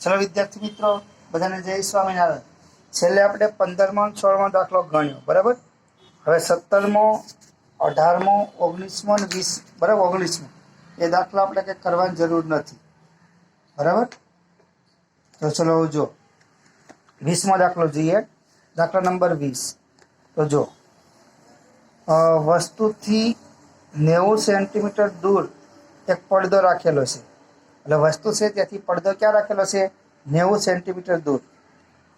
चलो विद्यार्थी मित्रों बधाने जय स्वामीनारायण। छेल्ले आपणे 15मो 16मो दाखलो गण्यो बराबर। हवे 17मो 18मो 19मो ने 20 बराबर 19मो ए दाखला आपणे कंई करवानी जरूर नथी बराबर। तो चलो जो 20मो दाखलो जोईए। दाखला नंबर 20। तो जो वस्तुथी 90 सेंटीमीटर दूर एक પડદો રાખેલો છે એટલે વસ્તુ છે ત્યાંથી પડદો ક્યાં રાખેલો છે 90 સેન્ટીમીટર દૂર।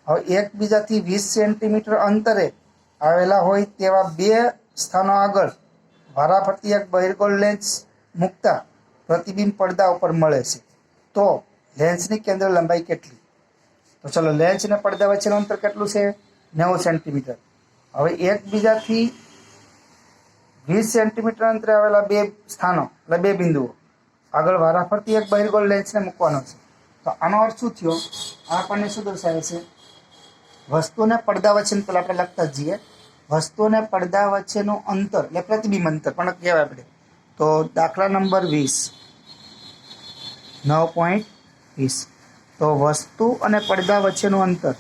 હવે એકબીજાથી 20 સેન્ટીમીટર અંતરે આવેલા હોય તેવા બે સ્થાનો આગળ વારાફરતી એક બહિર્ગોળ લેન્સ મૂકતા પ્રતિબિંબ પડદા ઉપર મળે છે તો લેન્સની કેન્દ્ર લંબાઈ કેટલી? તો ચલો લેન્સ અને પડદા વચ્ચેનું અંતર કેટલું છે 90 સેન્ટીમીટર। હવે એકબીજાથી 20 સેન્ટીમીટર અંતરે આવેલા બે સ્થાનો એટલે બે બિંદુઓ આગળ વારાફરતી એક બહિર્ગોળ લેન્સને મૂકવાનો છે। તો આનો અર્થ શું થયો? આપણને શું દર્શાવે છે? વસ્તુને પડદા વચ્ચેનું પેલા આપણે લખતા જઈએ। વસ્તુને પડદા વચ્ચેનું અંતર એટલે પ્રતિબિંબ અંતર પણ કહેવાય આપણે। તો દાખલા નંબર 20 9.20। તો વસ્તુ અને પડદા વચ્ચેનું અંતર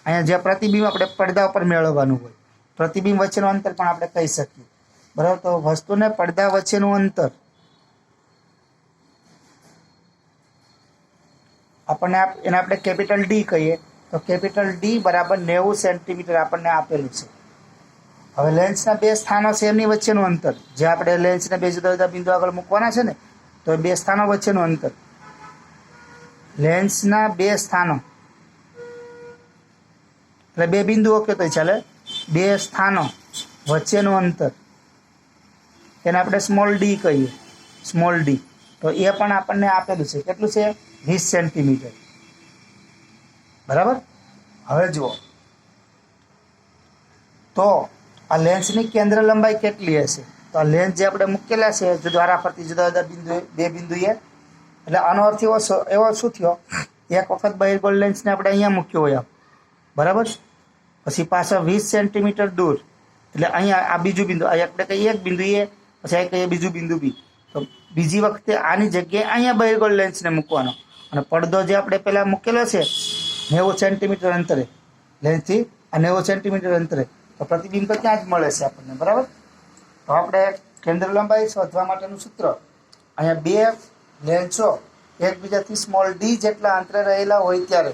અહીંયા જે પ્રતિબિંબ આપણે પડદા ઉપર મેળવવાનું હોય પ્રતિબિંબ વચ્ચેનું અંતર પણ આપણે કહી શકીએ બરાબર। તો વસ્તુને પડદા વચ્ચેનું અંતર આપણને એને આપણે કેપિટલ ડી કહીએ। તો કેપિટલ ડી બરાબર 90 સેન્ટીમીટર આપણને આપેલું છે। હવે લેન્સના બે સ્થાનો છે એમની વચ્ચેનું અંતર જે આપણે લેન્સને બે જુદા જુદા બિંદુ આગળ મૂકવાના છે ને તો એ બે સ્થાનો વચ્ચેનું અંતર લેન્સના બે સ્થાનો એટલે બે બિંદુઓ કે તો ચાલે બે સ્થાનો વચ્ચેનું અંતર એને આપણે સ્મોલ ડી કહીએ સ્મોલ ડી। તો એ પણ આપણને આપેલું છે કેટલું છે 20 સેન્ટીમીટર બરાબર। હવે જુઓ તો આ લેન્સની કેન્દ્ર લંબાઈ કેટલી હશે? તો આ લેન્સ જે આપણે મૂકેલા છે દ્વારા ફરતી જુદા જુદા બિંદુ બે બિંદુએ એટલે આનો અર્થ એવો શું થયો? એક વખત બહિર્ગોળ લેન્સને આપણે અહીંયા મૂક્યો હોય બરાબર, પછી પાછા 20 સેન્ટીમીટર દૂર એટલે અહીંયા આ બીજું બિંદુ આપણે કહીએ એક બિંદુ એ પછી આ કહીએ બીજું બિંદુ બી। તો બીજી વખતે આની જગ્યાએ અહીંયા બહિર્ગોળ લેન્સને મૂકવાનો અને પડદો જે આપણે પહેલાં મૂકેલો છે 90 સેન્ટીમીટર અંતરે લેન્સથી આ 90 સેન્ટીમીટર અંતરે તો પ્રતિબિંબ તો ત્યાં જ મળે છે આપણને બરાબર। તો આપણે કેન્દ્ર લંબાઈ શોધવા માટેનું સૂત્ર અહીંયા બે લેન્સો એકબીજાથી સ્મોલ ડી જેટલા અંતરે રહેલા હોય ત્યારે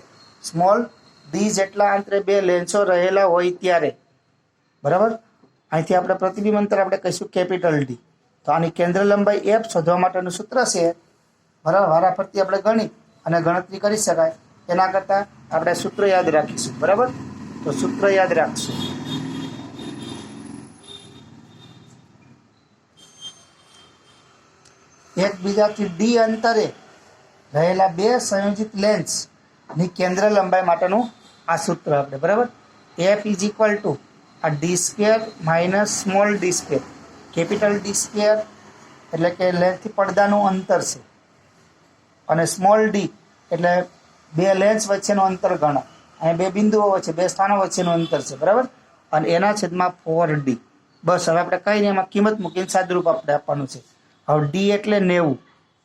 સ્મોલ ડી જેટલા અંતરે બે લેન્સો રહેલા હોય ત્યારે બરાબર અહીંથી આપણે પ્રતિબિંબ અંતર આપણે કહીશું કેપિટલ ડી। તો આની કેન્દ્ર લંબાઈ એફ શોધવા માટેનું સૂત્ર છે બરાબર। વારાફરતી આપણે ગણી અને ગણતરી કરી શકાય એના કરતાં આપણે સૂત્ર યાદ રાખીશું બરાબર। તો સૂત્ર યાદ રાખશું એકબીજાથી ડી અંતરે રહેલા બે સંયોજિત લેન્સની કેન્દ્ર લંબાઈ માટેનું આ સૂત્ર આપણે બરાબર। એફ ઇઝ ઇક્વલ ટુ આ D square minus small D square capital D square એટલે કે લેન્સથી પડદાનું અંતર છે અને સ્મોલ ડી એટલે બે લેન્સ વચ્ચેનું અંતર ગણો અને બે બિંદુઓ વચ્ચે બે સ્થાનો વચ્ચેનું અંતર છે બરાબર અને એના છેદમાં 4D। બસ હવે આપણે કહીને એમાં કિંમત મૂકીને સાદુરૂપ આપણે આપવાનું છે। હવે ડી એટલે 90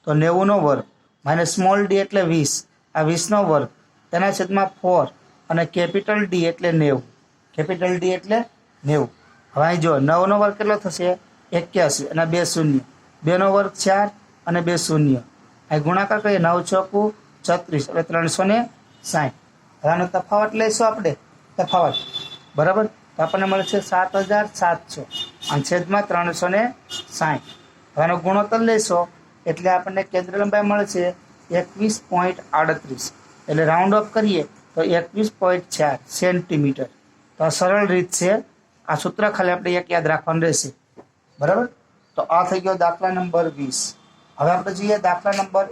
તો 90નો વર્ગ માઇનસ સ્મોલ ડી એટલે 20 આ 20નો વર્ગ એના છેદમાં 4 અને કેપિટલ ડી એટલે 90 કેપિટલ ડી એટલે 90। હવે અહીં જો 9નો વર્ગ કેટલો થશે 81 અને બે શૂન્ય 2નો વર્ગ 4 અને બે શૂન્ય અહીં ગુણાકાર કરીએ 9 ચોકુ 36 એટલે 360। હવે આનો તફાવત લઈશું આપણે તફાવત બરાબર તો આપણને મળે છે 7700 અને છેદમાં 360। હવે આનો ગુણોત્તર લેશો એટલે આપણને કેન્દ્ર લંબાઈ મળે છે 21.38 એટલે રાઉન્ડ ઓફ કરીએ તો 21.4 સેન્ટીમીટર। તો આ સરળ રીત છે આ સૂત્ર ખાલી આપણે એક યાદ રાખવાનું રહેશે બરાબર। તો આ થઈ ગયો દાખલા નંબર 20। હવે આપણે જોઈએ દાખલા નંબર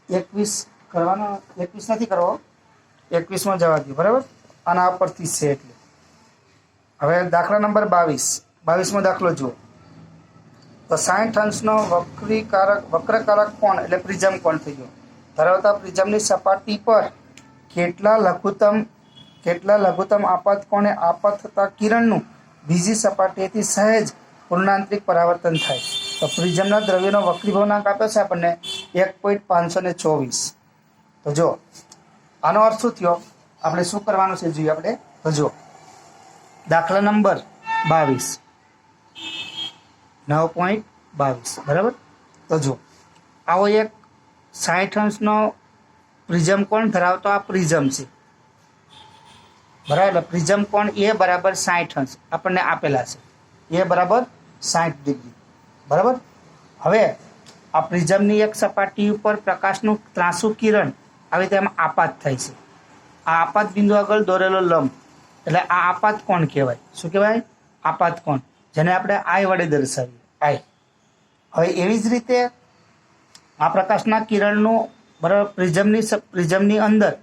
21 કરવાનો 21 નથી કરવો 21માં જવા દો બરાબર આના પરથી છે એટલે। હવે દાખલા નંબર 22મો દાખલો જુઓ તો 60 અંશનો વક્રકારક કોણ એટલે પ્રિઝમ કોણ થઈ ગયો ધરાવતા પ્રિઝમની સપાટી પર કેટલા લઘુત્તમ આપાત કોણે આપાત થતા કિરણનું બીજી સપાટીએથી સહેજ પૂર્ણાંતરિક પરાવર્તન થાય। તો પ્રિઝમના દ્રવ્યનો વક્રીભવનાંક આપ્યો છે આપણને 1.524. તો જો આનો અર્થ શું થયો, આપણે શું કરવાનું છે જોઈએ આપણે. તો જો દાખલા નંબર 22 9.22 બરાબર. તો જો આવો એક 60 અંશનો પ્રિઝમ કોણ ધરાવતો આ પ્રિઝમ છે બરાબર. પ્રિઝમ કોણ એ બરાબર 60 અંશ આપણને આપેલા છે, એ બરાબર 60 ડિગ્રી બરાબર. હવે આ પ્રિઝમની એક સપાટી ઉપર પ્રકાશનું ત્રાંસુ કિરણ આવી રીતે એમાં આપાત થાય છે. આ આપાત બિંદુ આગળ દોરેલો લંબ એટલે આ આપાત કોણ કહેવાય. શું કહેવાય? આપાત કોણ, જેને આપણે આઈ વડે દર્શાવીએ, આઈ. હવે એવી જ રીતે આ પ્રકાશના કિરણનું બરાબર પ્રિઝમની અંદર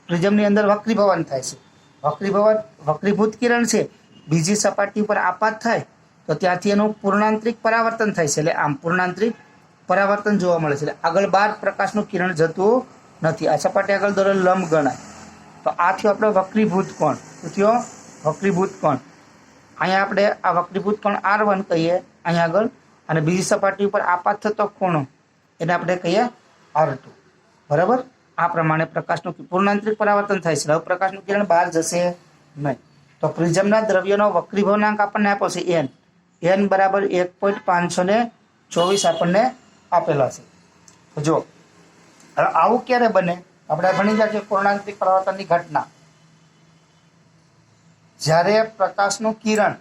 પ્રિઝમની અંદર વક્રીભવન થાય છે. વક્રીભૂત કિરણ છે બીજી સપાટી પર આપાત થાય તો ત્યાંથી એનું પૂર્ણાંતરિક પરાવર્તન થાય છે. એટલે આમ પૂર્ણાંતરિક પરાવર્તન જોવા મળે છે. એટલે આગળ બહાર પ્રકાશનું કિરણ જતું નથી. આ સપાટી આગળ દોરેલ લંબ ગણાય. તો આ થયો આપણો વક્રીભૂત કોણ. શું થયો? વક્રીભૂત કોણ. અહીંયા આપણે આ વક્રીભૂત કોણ R1 કહીએ અહીંયા આગળ, અને બીજી સપાટી ઉપર આપાત થતો ખૂણો એને આપણે કહીએ R2 બરાબર. આ પ્રમાણે પ્રકાશનું પૂર્ણાંતરિક પરાવર્તન થાય છે. હવે પ્રકાશનું કિરણ બહાર જશે નહીં. તો પ્રિઝમના દ્રવ્યનો વક્રીભવનાંક આપણને આપ્યો છે n બરાબર 1.524 આપણને આપેલા છે. તો જો હવે આવું ક્યારે બને, આપણે ભણી ગયા કે પૂર્ણાંતરિક પરાવર્તનની ઘટના જ્યારે પ્રકાશનું કિરણ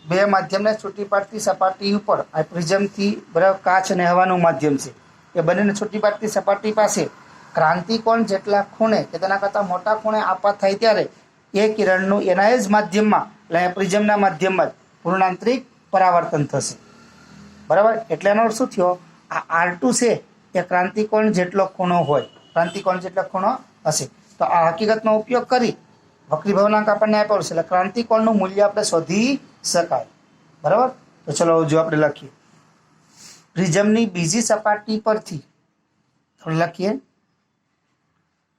બે માધ્યમને છૂટી પાડતી સપાટી ઉપર, આ પ્રિઝમથી બરાબર કાચ અને હવાનું માધ્યમ છે, એ બંનેને છૂટી પાડતી સપાટી પાસે ક્રાંતિકોણ જેટલા ખૂણે કે તેના કરતાં મોટા ખૂણે આપાત થાય ત્યારે એ કિરણનું એના જ માધ્યમમાં એટલે પ્રિઝમના માધ્યમમાં જ પૂર્ણાંતરિક પરાવર્તન થશે બરાબર. એટલે એનો અર્થ શું થયો, આ R2 છે એ ક્રાંતિકોણ જેટલો ખૂણો હોય, ક્રાંતિકોણ જેટલો ખૂણો હશે. તો આ હકીકતનો ઉપયોગ કરી વક્રીભવનાંક આપણને આપ્યો છે એટલે ક્રાંતિકોણનું મૂલ્ય આપણે શોધી શકાય બરાબર. તો ચલો જો આપણે લખીએ પ્રિઝમની બીજી સપાટી પરથી, આપણે લખીએ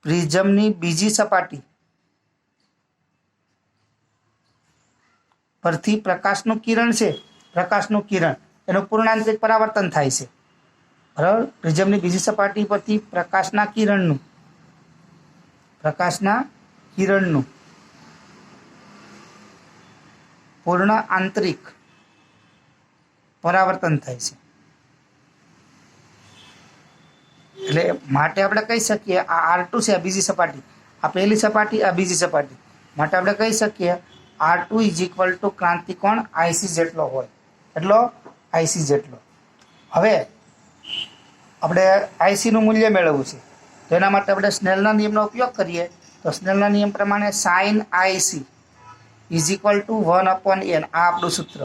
પ્રિઝમની બીજી સપાટી પરથી પ્રકાશનું કિરણ છે, પ્રકાશનું કિરણ એનું પૂર્ણાંતરિક પરાવર્તન થાય છે બરાબર. પ્રિઝમની બીજી સપાટી પરથી પ્રકાશના કિરણનું પૂર્ણ આંતરિક પરાવર્તન થાય છે. એટલે માટે આપણે કહી શકીએ આ R2 છે આ બીજી સપાટી, આ પહેલી સપાટી, આ બીજી સપાટી, માટે આપણે કહી શકીએ R2 = ક્રાંતિકોણ IC જેટલો હોય, એટલો IC જેટલો. હવે આપણે IC નું મૂલ્ય મેળવવું છે તો એના માટે આપણે સ્નેલના નિયમનો ઉપયોગ કરીએ. તો સ્નેલના નિયમ પ્રમાણે sin IC = 1/n, આ આપણું સૂત્ર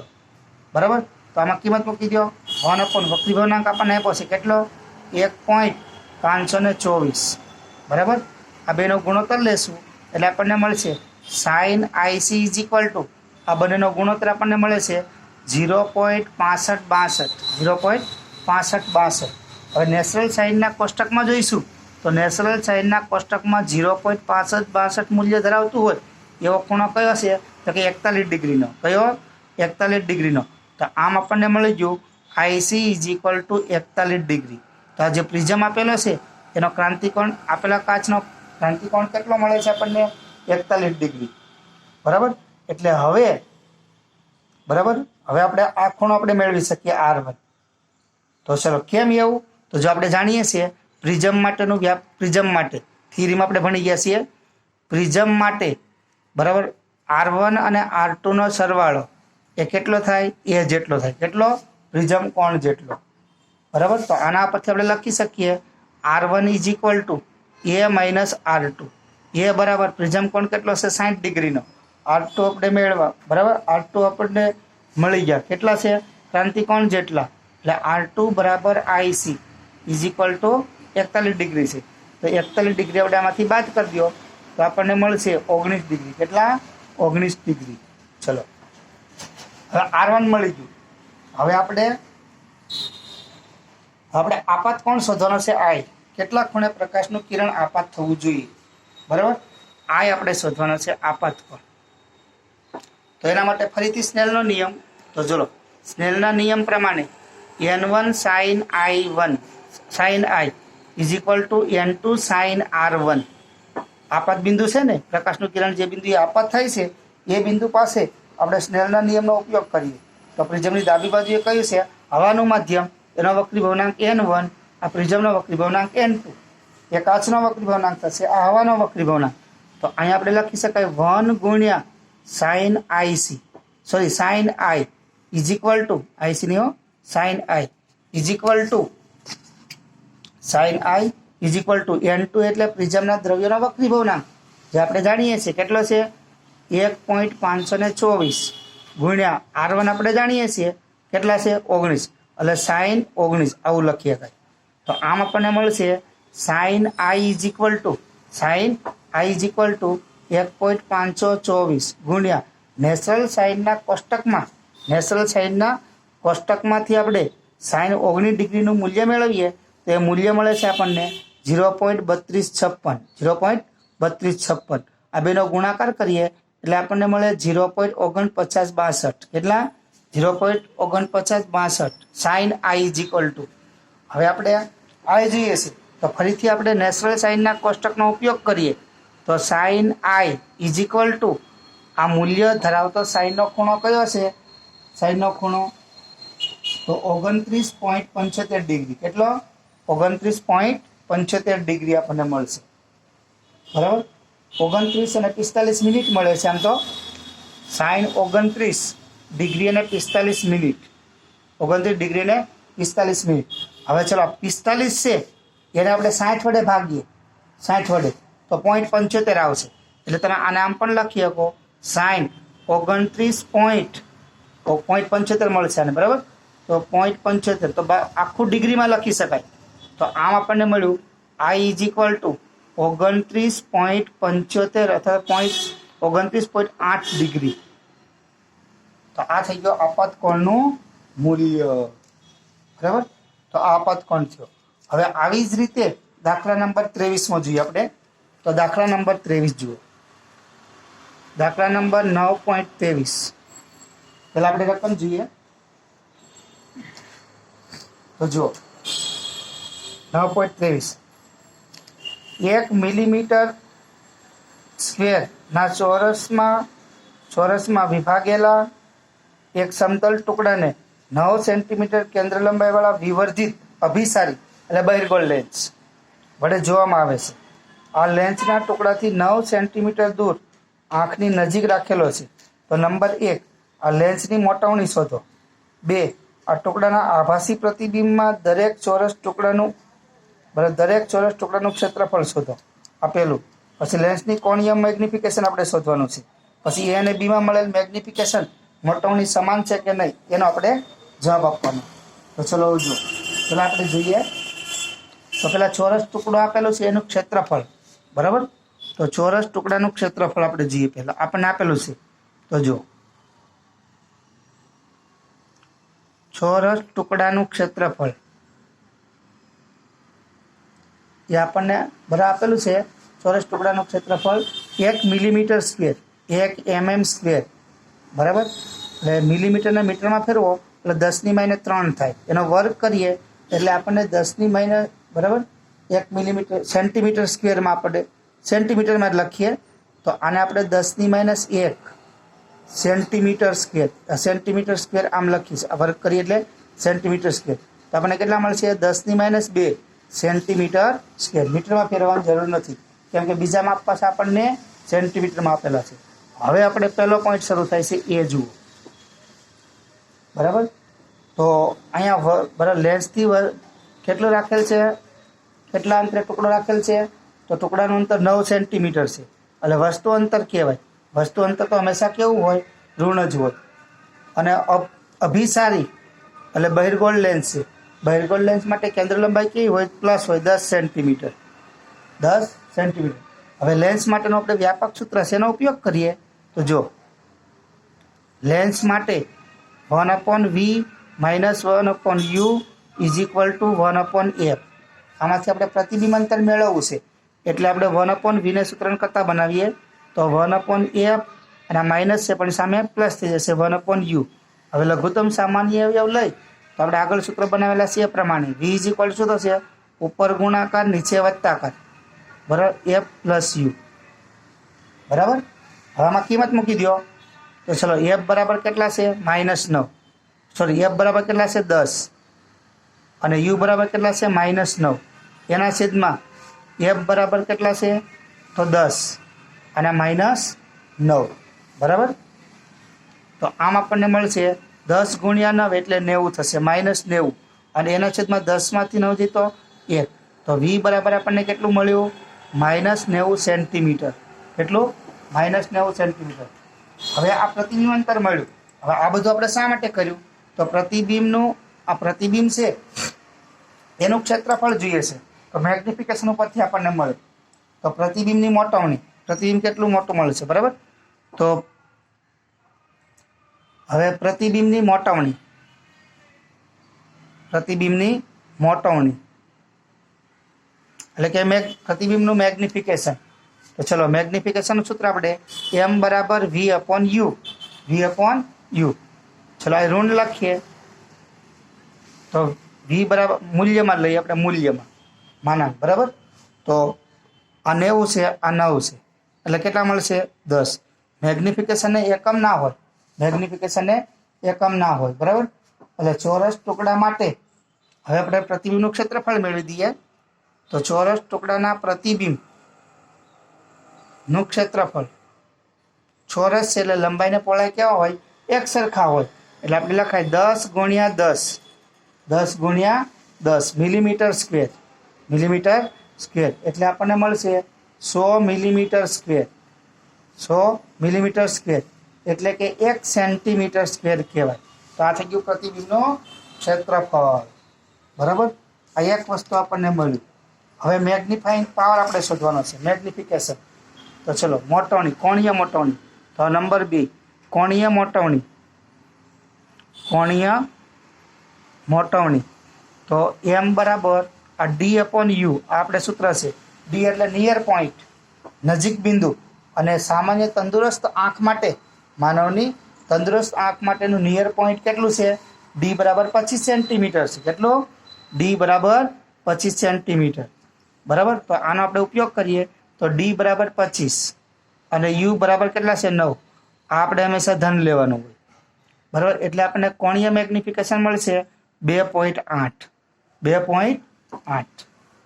બરાબર. તો આમાં કિંમત મૂકી દો 1/, વક્રીભવનાંક આપણને આપ્યો છે કેટલો 1.524 બરાબર. આ બેનો ગુણોત્તર લેશું એટલે આપણને મળશે sin IC = આ બંનેનો ગુણોત્તર આપણને મળે છે 0.6562. હવે નેચરલ સાઇનના કોષ્ટકમાં જોઈશું તો નેચરલ સાઇનના કોષ્ટકમાં 0.6562 મૂલ્ય ધરાવતું હોય એવો ખૂણો કયો છે તો કે 41 ડિગ્રીનો. કયો? 41 ડિગ્રીનો. તો આમ આપણને મળી ગયું IC = 41 ડિગ્રી. તો આ જે પ્રિઝમ આપેલો છે એનો ક્રાંતિકોણ, આપેલા કાચનો ક્રાંતિકોણ કેટલો મળે છે આપણને 41 ડિગ્રી બરાબર. એટલે હવે બરાબર, હવે આપણે આ ખૂણો આપણે મેળવી શકીએ R1. તો ચલો કેમ એવું, તો જો આપણે જાણીએ છીએ પ્રિઝમ માટેનું પ્રિઝમ માટે થિયરીમાં આપણે ભણી ગયા છીએ પ્રિઝમ માટે બરાબર R1 અને R2 નો સરવાળો એ કેટલો થાય, એ જેટલો થાય. કેટલો? પ્રિઝમ કોણ જેટલો બરાબર. તો આના પરથી આપણે લખી શકીએ R1 = A - R2. એ બરાબર પ્રિઝમ કોણ કેટલો છે 60 ડિગ્રીનો. R2 આપણે મેળવા બરાબર, R2 આપણને મળી ગયા કેટલા છે ક્રાંતિકોણ જેટલા. એટલે R2 બરાબર IC = 41 ડિગ્રી છે. તો 41 ડિગ્રી આપણે આમાંથી બાદ કરી દો તો આપણને મળશે 19 ડિગ્રી. કેટલા? 19 ડિગ્રી. ચલો હવે R1 મળી ગયું. હવે આપણે આપાત કોણ શોધવાનો છે I. કેટલા ખૂણે પ્રકાશનું કિરણ આપાત થવું જોઈએ બરાબર. I આપણે શોધવાનો છે આપાત કોણ. તો એના માટે ફરીથી સ્નેલનો નિયમ. તો ચલો સ્નેલના નિયમ પ્રમાણે n1 sin i1 sin i is equal to n2 sin r1. આપાત બિંદુ છે ને, પ્રકાશનું કિરણ જે બિંદુ આપાત થાય છે એ બિંદુ પાસે આપણે સ્નેલના નિયમનો ઉપયોગ કરીએ તો પ્રિઝમની ડાબી બાજુએ કયું છે હવાનું માધ્યમ, એનો વક્રી ભવનાંક n1, આ પ્રિઝમનો વક્રી ભવનાંક n2, એ કાચનો વક્રી ભવનાંક થશે, આ હવાનો વક્રી ભવનાંક. તો અહીંયા આપણે લખી શકાય 1 ગુણ્યા sin i is equal to ic ની sin i is equal to sin i is equal to n2 એટલે પ્રિઝમના દ્રવ્યનો વક્રી ભવનાંક જે આપણે જાણીએ છીએ કેટલો છે 1.524 ગુણ્યા r1 આપણે જાણીએ છીએ કેટલા છે 19 એટલે sin 19 આવું લખીએ કાંઈ. તો આમ આપણને મળશે sin i is equal to 1.524 ગુણ્યા નેચરલ સાઇનના કોષ્ટકમાંથી આપણે sin 19 ડિગ્રીનું મૂલ્ય મેળવીએ તો એ મૂલ્ય મળે છે આપણને 0.3256. આ બેનો ગુણાકાર કરીએ એટલે આપણને મળે 0.4962. કેટલા? 0.4962 sin i is equal to. હવે આપણે આ જોઈએ છે તો ફરીથી આપણે નેચરલ સાઇનના કોષ્ટકનો ઉપયોગ કરીએ તો sin i is equal to આ મૂલ્ય ધરાવતો સાઇનનો ખૂણો કયો છે? સાઇનનો ખૂણો તો 29.75 ડિગ્રી. કેટલો? 29.75 ડિગ્રી આપણને મળશે. બરાબર, 29 અને 45 મિનિટ મળે છે. આમ તો sin 29 ડિગ્રી અને 45 મિનિટ, 29 ડિગ્રી અને 45 મિનિટ. હવે ચલો 45 છે એને આપણે 60 વડે ભાગીએ, 60 વડે તો 0.75 આવશે. એટલે તમે આને આમ પણ લખી શકો sin 29.75 મળશે આને. બરાબર, તો 0.75 તો આખું ડિગ્રીમાં લખી શકાય. તો આમ આપણને મળ્યું i ઇઝ ઇક્વલ ટુ 29.75 અથવા 29.8 ડિગ્રી. તો આ થઈ ગયો આપાત કોણનું મૂલ્ય. બરાબર, તો આ આપાત કોણ થયો. હવે આવી જ રીતે દાખલા નંબર 23માં જોઈએ આપણે. તો દાખલા નંબર 23 જુઓ. દાખલા નંબર 9.23. પહેલા આપણે રકમ જોઈએ તો જુઓ 9.23. 1 મિલીમીટર સ્ક્વેરના ચોરસમાં વિભાગેલા એક સમતલ ટુકડાને 9 સેન્ટીમીટર કેન્દ્ર લંબાઈવાળા વિવર્ધિત અભિસારી એટલે બહિર્ગોળ લેન્સ વડે જોવામાં આવે છે. આ લેન્સના ટુકડાથી 9 સેન્ટીમીટર દૂર આંખની નજીક રાખેલો છે. તો નંબર 1 આ લેન્સની મોટવણી શોધો. 2 આ ટુકડાના આભાસી પ્રતિબિંબમાં દરેક ચોરસ ટુકડાનું ક્ષેત્રફળ શોધો. આ પહેલું. પછી લેન્સની કોણીય મેગ્નિફિકેશન આપણે શોધવાનું છે. પછી એ અને બીમાં મળેલ મેગ્નિફિકેશન મોટવણી સમાન છે કે નહીં એનો આપણે જવાબ આપવાનો. તો ચલો જો પેલા આપણે જોઈએ તો પેલા ચોરસ ટુકડો આપેલો છે એનું ક્ષેત્રફળ. બરાબર, તો ચોરસ ટુકડાનું ક્ષેત્રફળ આપણે જોઈએ. પહેલા આપણને આપેલું છે તો જો ચોરસ ટુકડાનું ક્ષેત્રફળ એ આપણને બરાબર આપેલું છે. ચોરસ ટુકડાનું ક્ષેત્રફળ 1 મિલીમીટર સ્ક્વેર, 1 mm સ્ક્વેર. બરાબર, એટલે મિલીમીટરને મીટરમાં ફેરવો એટલે 10⁻³ થાય. એનો વર્ગ કરીએ એટલે આપણને 10⁻, બરાબર, 1 મિલીમીટર સેન્ટીમીટર સ્ક્વેરમાં આપણે સેન્ટીમીટરમાં લખીએ તો આને આપણે 10⁻1 સેન્ટીમીટર સ્ક્વેર. સેન્ટીમીટર સ્ક્વેર આમ લખીશ, વર્ગ કરીએ એટલે સેન્ટીમીટર સ્ક્વેર. તો આપણને કેટલા મળશે? 10⁻2 સેન્ટીમીટર સ્ક્વેર. મીટરમાં ફેરવવાની જરૂર નથી કેમ કે બીજા માપ પાસે આપણને સેન્ટીમીટરમાં આપેલા છે. હવે આપણે પહેલો પોઈન્ટ શરૂ થાય છે એ જુઓ. બરાબર, તો અહીંયા બરાબર લેન્સથી કેટલું રાખેલ છે, કેટલા અંતરે ટુકડો રાખેલ છે? તો ટુકડાનું અંતર 9 સેન્ટીમીટર છે. એટલે વસ્તુ અંતર કહેવાય. વસ્તુ અંતર તો હંમેશા કેવું હોય? ઋણ જ હોય. અને અભિસારી એટલે બહિર્ગોળ લેન્સ છે. બહિર્ગોળ લેન્સ માટે કેન્દ્ર લંબાઈ કેવી હોય? પ્લસ હોય 10 સેન્ટીમીટર. 10 સેન્ટીમીટર. હવે લેન્સ માટેનો આપણે વ્યાપક સૂત્ર છે એનો ઉપયોગ કરીએ તો જો લેન્સ માટે 1/v - 1/u is equal to 1/f. આમાંથી આપણે પ્રતિબિંબ અંતર મેળવવું છે એટલે આપણે 1/v ને સૂત્રણ કરતા બનાવીએ તો 1/f અને માઇનસ છે પણ સામે પ્લસ થઈ જશે 1/u. હવે લઘુત્તમ સામાન્ય અવયવ લઈ તો આપણે આગળ સૂત્ર બનાવેલા છે એ પ્રમાણે v ઇઝ ઇક્વલ શું થશે, ઉપર ગુણાકાર નીચે વત્તાકાર, બરાબર, f પ્લસ યુ, બરાબર. હવે આમાં કિંમત મૂકી દો તો ચલો f બરાબર કેટલા છે -9, સોરી f બરાબર કેટલા છે 10 અને u બરાબર કેટલા છે -9, એના છેદમાં f બરાબર કેટલા છે તો 10 અને -9, બરાબર. તો આમ આપણને મળશે 10 ગુણ્યા 9 એટલે 90 થશે, -90, અને એના છેદમાં 10માંથી 9 જઈ તો 1, તો v બરાબર આપણને કેટલું મળ્યું -90 સેન્ટીમીટર. કેટલું? -90 સેન્ટીમીટર. હવે આ પ્રતિબિંબ અંતર મળ્યું. હવે આ બધું આપણે શા માટે કર્યું, તો પ્રતિબિંબનું આ પ્રતિબિંબ છે એનું ક્ષેત્રફળ જોઈએ છે, તો મેગ્નિફિકેશન ઉપરથી આપણને મળે. તો પ્રતિબિંબની મોટવણી, પ્રતિબિંબ કેટલું મોટું મળશે, બરાબર. તો હવે પ્રતિબિંબની મોટવણી, પ્રતિબિંબની મોટવણી એટલે કે પ્રતિબિંબનું મેગ્નિફિકેશન. તો ચલો મેગ્નિફિકેશનનું સૂત્ર આપણે m બરાબર v upon you, v upon you. ચલો આ ઋણ લખીએ તો v બરાબર મૂલ્યમાં લઈએ આપણે, મૂલ્યમાં માનાંક, બરાબર. તો આ 90 છે, આ 9 છે, એટલે કેટલા મળશે 10. મેગ્નિફિકેશનને એકમ ના હોય, મેગ્નિફિકેશનને એકમ ના હોય, બરાબર. એટલે ચોરસ ટુકડા માટે હવે આપણે પ્રતિબિંબનું ક્ષેત્રફળ મેળવી દઈએ. તો ચોરસ ટુકડાના પ્રતિબિંબ નું ક્ષેત્રફળ, ચોરસ છે એટલે લંબાઈને પહોળાઈ કેવા હોય, એક સરખા હોય, એટલે આપણે લખાય 10 ગુણ્યા 10, 10 ગુણ્યા 10 મિલીમીટર સ્ક્વેર, મિલીમીટર સ્ક્વેર, એટલે આપણને મળશે 100 મિલીમીટર સ્ક્વેર, 100 મિલીમીટર સ્ક્વેર, એટલે કે 1 સેન્ટીમીટર સ્ક્વેર કહેવાય. તો આ થઈ ગયું પ્રતિબિંબનું ક્ષેત્રફળ, બરાબર. આ એક વસ્તુ આપણને મળ્યું. હવે મેગ્નિફાઈંગ પાવર આપણે શોધવાનો છે, મેગ્નિફિકેશન. તો ચલો મોટવણી, કોણીય મોટવણી. તો નંબર 2 કોણીય મોટવણી, કોણીય મોટવણી. તો m બરાબર આ d અપોન u, આ આપણે સૂત્ર છે. d એટલે નિયર પોઈન્ટ, નજીક બિંદુ, અને સામાન્ય તંદુરસ્ત આંખ માટે, માનવની તંદુરસ્ત આંખ માટેનું નિયર પોઈન્ટ કેટલું છે, d બરાબર 25 સેન્ટીમીટર છે. કેટલું? d બરાબર 25 સેન્ટીમીટર, બરાબર. તો આનો આપણે ઉપયોગ કરીએ તો d બરાબર 25 અને u બરાબર કેટલા છે 9. આ આપણે હંમેશા ધન લેવાનું હોય, બરાબર. એટલે આપણને કોણીય મેગ્નિફિકેશન મળશે 2.8, 2.8.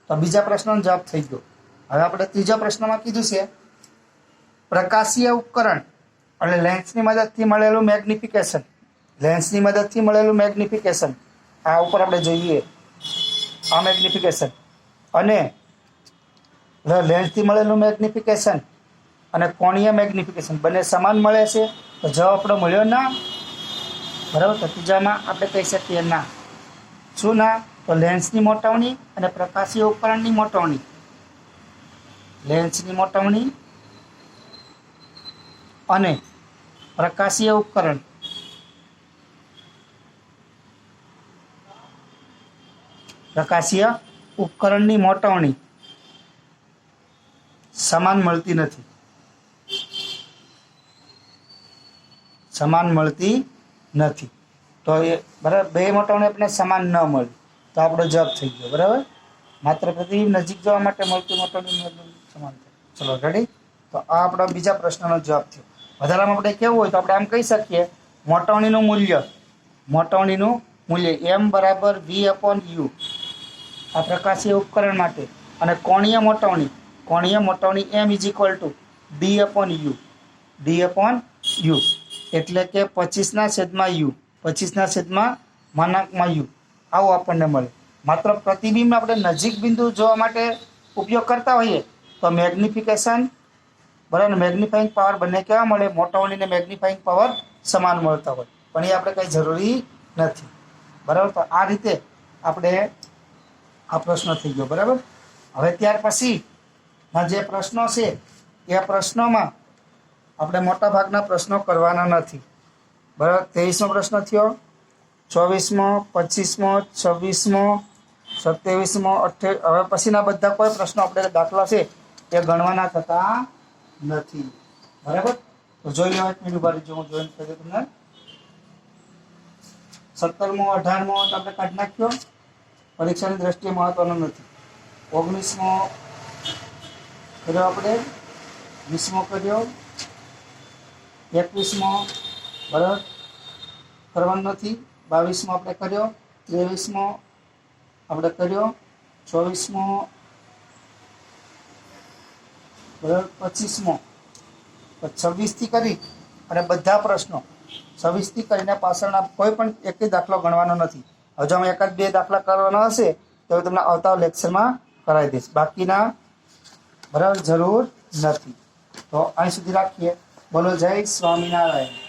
તો બીજા પ્રશ્નનો જવાબ થઈ ગયો. હવે આપણે ત્રીજા પ્રશ્નમાં કીધું છે પ્રકાશીય ઉપકરણ અને લેન્સની મદદથી મળેલું મેગ્નિફિકેશન, લેન્સની મદદથી મળેલું મેગ્નિફિકેશન. આ ઉપર આપણે જોઈએ આ મેગ્નિફિકેશન અને લેન્સથી મળેલું મેગ્નિફિકેશન અને કોણીય મેગ્નિફિકેશન બંને સમાન મળે છે, તો જવાબ આપણો મળ્યો ના, બરાબર. તો ત્રીજામાં આપણે કહી શકીએ ના. શું ના? તો લેન્સની મોટવણી અને પ્રકાશીય ઉપકરણની મોટવણી, લેન્સની મોટવણી અને પ્રકાશીય ઉપકરણ, પ્રકાશીય ઉપકરણની મોટવણી સમાન મળતી નથી, સમાન મળતી નથી. તો એ બરાબર, બે મોટવણી આપણે સમાન ન મળી તો આપણો જવાબ થઈ ગયો, બરાબર. માત્ર પ્રતિબિંબ નજીક જવા માટે મળતી મોટવણી સમાન થાય. ચલો રેડી. તો આ આપણો બીજા પ્રશ્નનો જવાબ થયો. વધારામાં આપણે કેવું હોય તો આપણે આમ કહી શકીએ મોટવણીનું મૂલ્ય, મોટવણીનું મૂલ્ય m બરાબર v અપોન યુ, આ પ્રકાશીય ઉપકરણ માટે. અને કોણીય મોટવણી, કોણીય મોટવણી m is equal to d upon you, d upon you, એટલે કે 25/u, 25/, માનાંકમાં u, આવું આપણને મળે. માત્ર પ્રતિબિંબ આપણે નજીક બિંદુ જોવા માટે ઉપયોગ કરતા હોઈએ તો મેગ્નિફિકેશન, બરાબર, મેગ્નિફાઈંગ પાવર બંને કેવા મળે, મોટવણી અને મેગ્નિફાઈંગ પાવર સમાન મળતા હોય, પણ એ આપણે કંઈ જરૂરી નથી, બરાબર. તો આ રીતે આપણે આ પ્રશ્ન થઈ ગયો, બરાબર. હવે ત્યાર પછીના જે પ્રશ્નો છે એ પ્રશ્નોમાં આપણે મોટા ભાગના પ્રશ્નો કરવાના નથી, બરાબર. 23મો પ્રશ્ન થયો, 24મો, 25મો, 26મો, 27મો, 28. હવે પછીના બધા કોઈ પ્રશ્નો આપણે દાખલા છે એ ગણવાના થતા નથી, બરાબર. તો જોઈ લો, એક મિનિટ બાદ જો હું જોઈન કરી તમને. 17મો 18મો તો આપણે કાઢી નાખ્યો, પરીક્ષાની દ્રષ્ટિએ મહત્વનો નથી. 19મો કર્યો આપણે, 20મો કર્યો, 21મો બરાબર કરવાનો નથી, 22મો આપણે કર્યો, 23મો આપણે કર્યો, 24મો બરાબર, 25મો, 26 થી કરી અને બધા પ્રશ્નો 26 થી કરીને પાછળના કોઈ પણ એક દાખલો ગણવાનો નથી. હવે જો અમે એકાદ બે દાખલા કરવાના હશે તો તમને આવતા લેક્ચરમાં કરાવી દઈશ, બાકીના બરાબર જરૂર નથી. તો અહીં સુધી રાખીએ. બોલો જય સ્વામિનારાયણ.